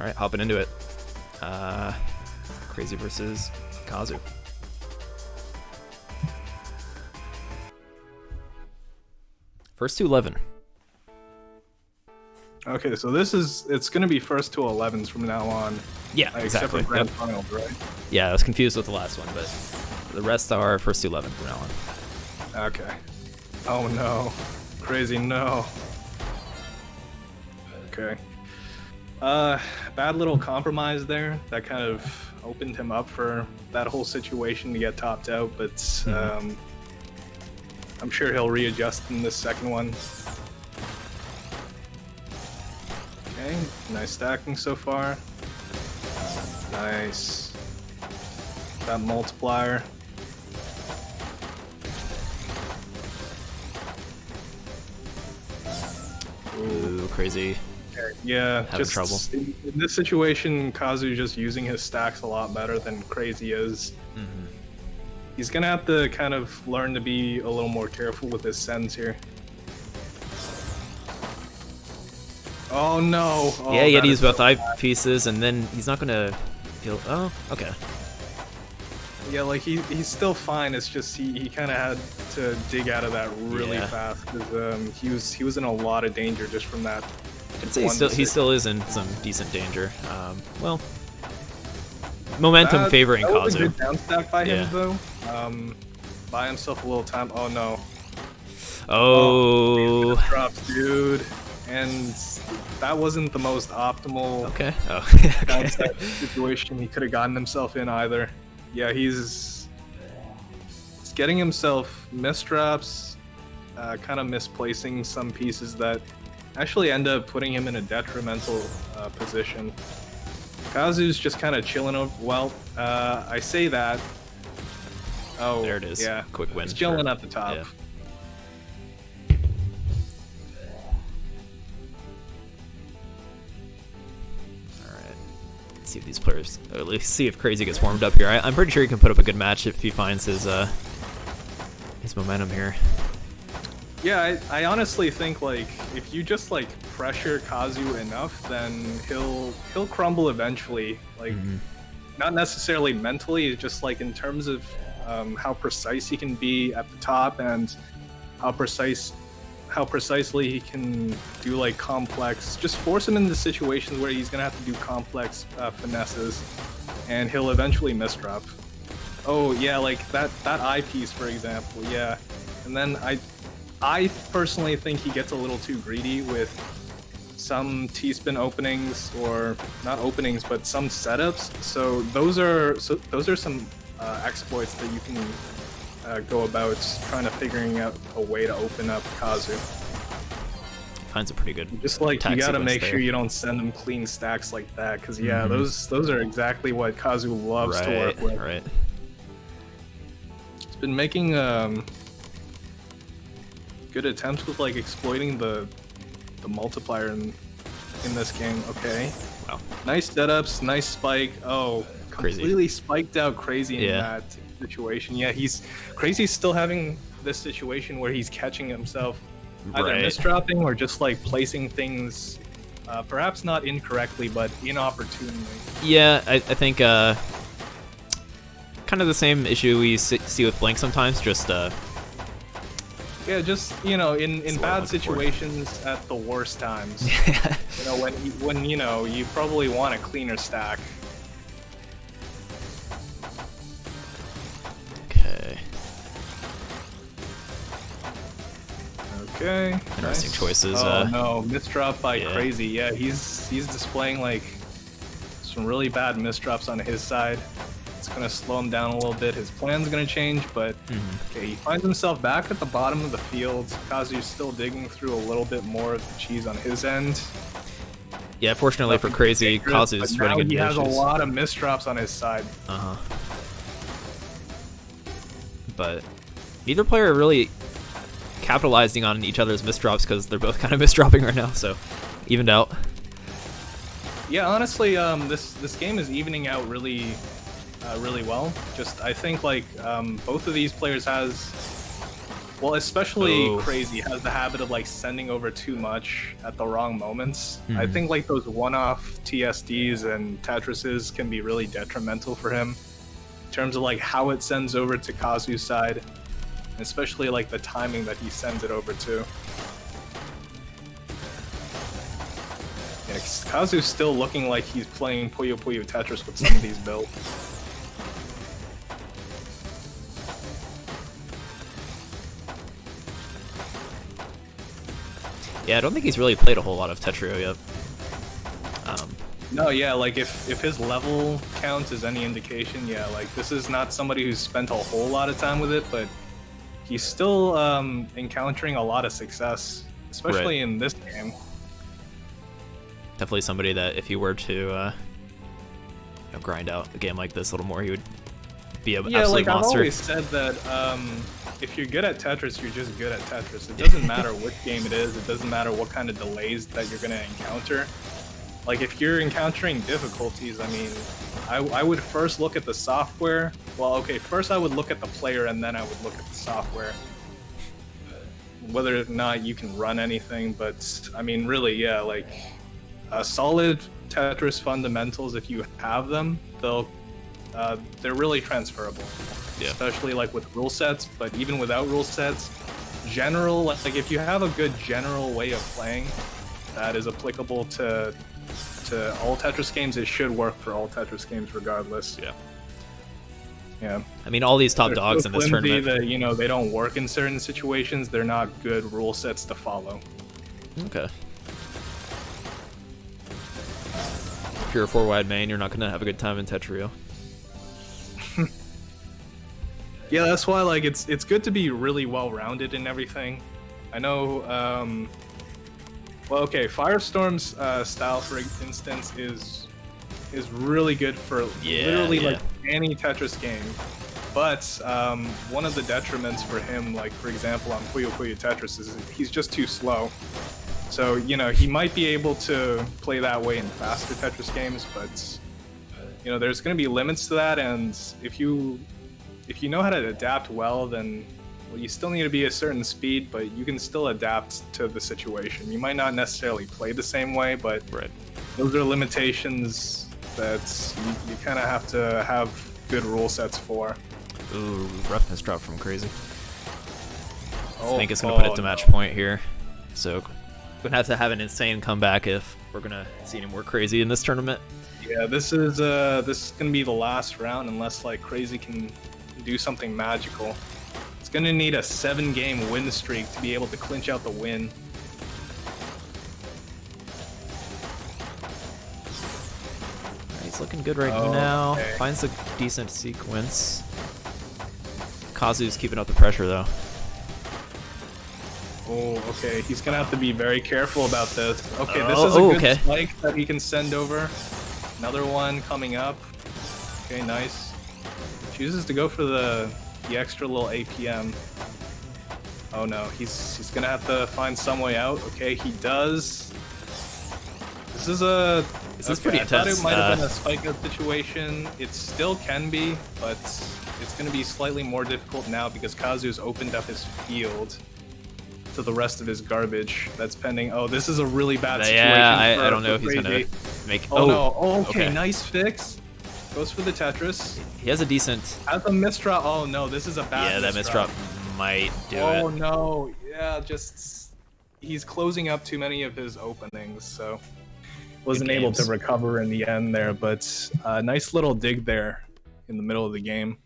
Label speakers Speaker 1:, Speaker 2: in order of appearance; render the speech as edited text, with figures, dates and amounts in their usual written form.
Speaker 1: All right, hopping into it. Crazy versus Kazu. First to 11.
Speaker 2: Okay, so it's going to be first to 11s from now on.
Speaker 1: Yeah,
Speaker 2: exactly.
Speaker 1: exactly.
Speaker 2: Except for Grand Finals, right?
Speaker 1: Yeah, I was confused with the last one, but the rest are first to 11 from now on.
Speaker 2: Okay. Oh no. Crazy, no. Okay. Bad little compromise there. That kind of opened him up for that whole situation to get topped out, but I'm sure he'll readjust in this second one. Okay, nice stacking so far. Nice. That multiplier.
Speaker 1: Ooh, crazy.
Speaker 2: Yeah,
Speaker 1: Having
Speaker 2: just
Speaker 1: trouble.
Speaker 2: In this situation, Kazu just using his stacks a lot better than Crazy is. He's gonna have to kind of learn to be a little more careful with his sends here. Oh no! Oh,
Speaker 1: Yeah, he had
Speaker 2: that
Speaker 1: to use
Speaker 2: is
Speaker 1: both
Speaker 2: so
Speaker 1: eye
Speaker 2: bad.
Speaker 1: pieces, and then he's not gonna feel. Oh, okay.
Speaker 2: Yeah, like he's still fine. It's just he kind of had to dig out of that really fast because he was in a lot of danger just from that.
Speaker 1: I'd say he still is in some decent danger. Well, momentum favoring
Speaker 2: that was
Speaker 1: Kazu.
Speaker 2: a good down stack by him though. Buy himself a little time. Oh no!
Speaker 1: Oh.
Speaker 2: Drops, dude. And that wasn't the most optimal
Speaker 1: Okay. Oh.
Speaker 2: down
Speaker 1: Okay.
Speaker 2: stack situation he could have gotten himself in either. Yeah, he's getting himself misdrops, kind of misplacing some pieces that actually end up putting him in a detrimental position. Kazu's just kind of chilling over. Well, I say that. Oh,
Speaker 1: There it is.
Speaker 2: Yeah,
Speaker 1: Quick win.
Speaker 2: he's chilling at the top.
Speaker 1: Yeah. See if these players, or at least see if Crazy gets warmed up here. I'm pretty sure he can put up a good match if he finds his momentum here.
Speaker 2: Yeah, I honestly think like if you just like pressure Kazu enough, then he'll crumble eventually. Like not necessarily mentally, just like in terms of how precise he can be at the top and how precisely he can do like complex. Just force him into situations where he's gonna have to do complex finesses, and he'll eventually misdrop. Oh yeah, like that eyepiece for example. Yeah, and then I personally think he gets a little too greedy with some T-spin openings, or not openings, but some setups. So those are some exploits that you can go about trying to figuring out a way to open up Kazu.
Speaker 1: Finds a pretty good.
Speaker 2: Just like you gotta make
Speaker 1: there.
Speaker 2: sure you don't send them clean stacks like that, because yeah, those are exactly what Kazu loves to work with.
Speaker 1: Right.
Speaker 2: He's been making good attempts with like exploiting the multiplier in this game. Okay.
Speaker 1: Wow.
Speaker 2: Nice setups, nice spike. Oh,
Speaker 1: Crazy.
Speaker 2: Completely spiked out Crazy in that situation. Yeah, Crazy's still having this situation where he's catching himself either misdropping or just like placing things perhaps not incorrectly but inopportunely.
Speaker 1: Yeah, I think kind of the same issue we see with Blink sometimes, just
Speaker 2: yeah, just in bad situations at the worst times. When you probably want a cleaner stack. Okay.
Speaker 1: Interesting choices.
Speaker 2: Oh no, misdrop by Crazy. Yeah, he's displaying like some really bad misdrops on his side. It's gonna slow him down a little bit. His plan's gonna change, but okay, he finds himself back at the bottom of the field. Kazu's still digging through a little bit more of the cheese on his end.
Speaker 1: Yeah, fortunately for Crazy, Kazu's running into
Speaker 2: he has
Speaker 1: issues.
Speaker 2: a lot of misdrops on his side.
Speaker 1: But neither player really capitalizing on each other's misdrops because they're both kind of misdropping right now, so evened out.
Speaker 2: Yeah, honestly, this game is evening out really well. Just I think like both of these players has Well, especially
Speaker 1: Oh.
Speaker 2: Crazy has the habit of like sending over too much at the wrong moments. I
Speaker 1: Mhm.
Speaker 2: think like those one-off TSDs and Tetrises can be really detrimental for him in terms of like how it sends over to Kazu's side, especially like the timing that he sends it over to. Yeah, Kazu's still looking like he's playing Puyo Puyo Tetris with some of these builds.
Speaker 1: Yeah, I don't think he's really played a whole lot of Tetrio yet.
Speaker 2: No, yeah, like if his level count is any indication, yeah, like this is not somebody who's spent a whole lot of time with it, but he's still encountering a lot of success, especially in this game.
Speaker 1: Definitely somebody that if he were to you know, grind out a game like this a little more, he would be an
Speaker 2: Yeah,
Speaker 1: absolute
Speaker 2: like I've
Speaker 1: monster.
Speaker 2: always said that if you're good at Tetris, you're just good at Tetris. It doesn't matter which game it is. It doesn't matter what kind of delays that you're gonna encounter. Like if you're encountering difficulties, I mean, I would first look at the software. Well, okay, first I would look at the player and then I would look at the software. Whether or not you can run anything, but I mean, really, yeah, like solid Tetris fundamentals, if you have them, they're really transferable.
Speaker 1: Yeah.
Speaker 2: Especially like with rule sets, but even without rule sets, general, like if you have a good general way of playing that is applicable to all Tetris games, it should work for all Tetris games regardless.
Speaker 1: Yeah.
Speaker 2: Yeah.
Speaker 1: I mean, all these top
Speaker 2: They're
Speaker 1: dogs
Speaker 2: so
Speaker 1: in this
Speaker 2: flimsy
Speaker 1: tournament.
Speaker 2: that, you know, they don't work in certain situations. They're not good rule sets to follow.
Speaker 1: Okay. If you're a 4-wide main, you're not gonna have a good time in Tetrio.
Speaker 2: Yeah, that's why like it's good to be really well-rounded in everything. I know well, okay, Firestorm's style, for instance, is really good for literally like any Tetris game. But one of the detriments for him, like for example on Puyo Puyo Tetris, is he's just too slow. So, you know, he might be able to play that way in faster Tetris games, but you know, there's going to be limits to that, and if you know how to adapt well, then well, you still need to be a certain speed, but you can still adapt to the situation. You might not necessarily play the same way, but those are limitations that you kind of have to have good rule sets for.
Speaker 1: Ooh, roughness drop from Crazy.
Speaker 2: Oh,
Speaker 1: I think it's gonna put it to match point here. So we're gonna have an insane comeback if we're gonna see any more Crazy in this tournament.
Speaker 2: Yeah, this is gonna be the last round unless like Crazy can do something magical. It's gonna need a 7-game win streak to be able to clinch out the win.
Speaker 1: He's looking good right now. Finds a decent sequence. Kazu's keeping up the pressure though.
Speaker 2: Oh, okay. He's gonna have to be very careful about this. Okay, this is a good spike that he can send over. Another one coming up. Okay, nice. Chooses to go for the extra little APM. Oh no, he's gonna have to find some way out. Okay, he does. This is
Speaker 1: pretty
Speaker 2: intense. I thought it might have been a spike out situation. It still can be, but it's gonna be slightly more difficult now because Kazu's opened up his field to the rest of his garbage that's pending. Oh, this is a really bad situation.
Speaker 1: Yeah, I don't know if he's gonna make.
Speaker 2: Oh no! Oh, okay, nice fix. Goes for the Tetris.
Speaker 1: He has a decent.
Speaker 2: Has a misdrop. Oh no, this is a bad.
Speaker 1: Yeah, that misdrop might do it.
Speaker 2: Oh no! Yeah, just he's closing up too many of his openings, so wasn't able to recover in the end there. But nice little dig there in the middle of the game.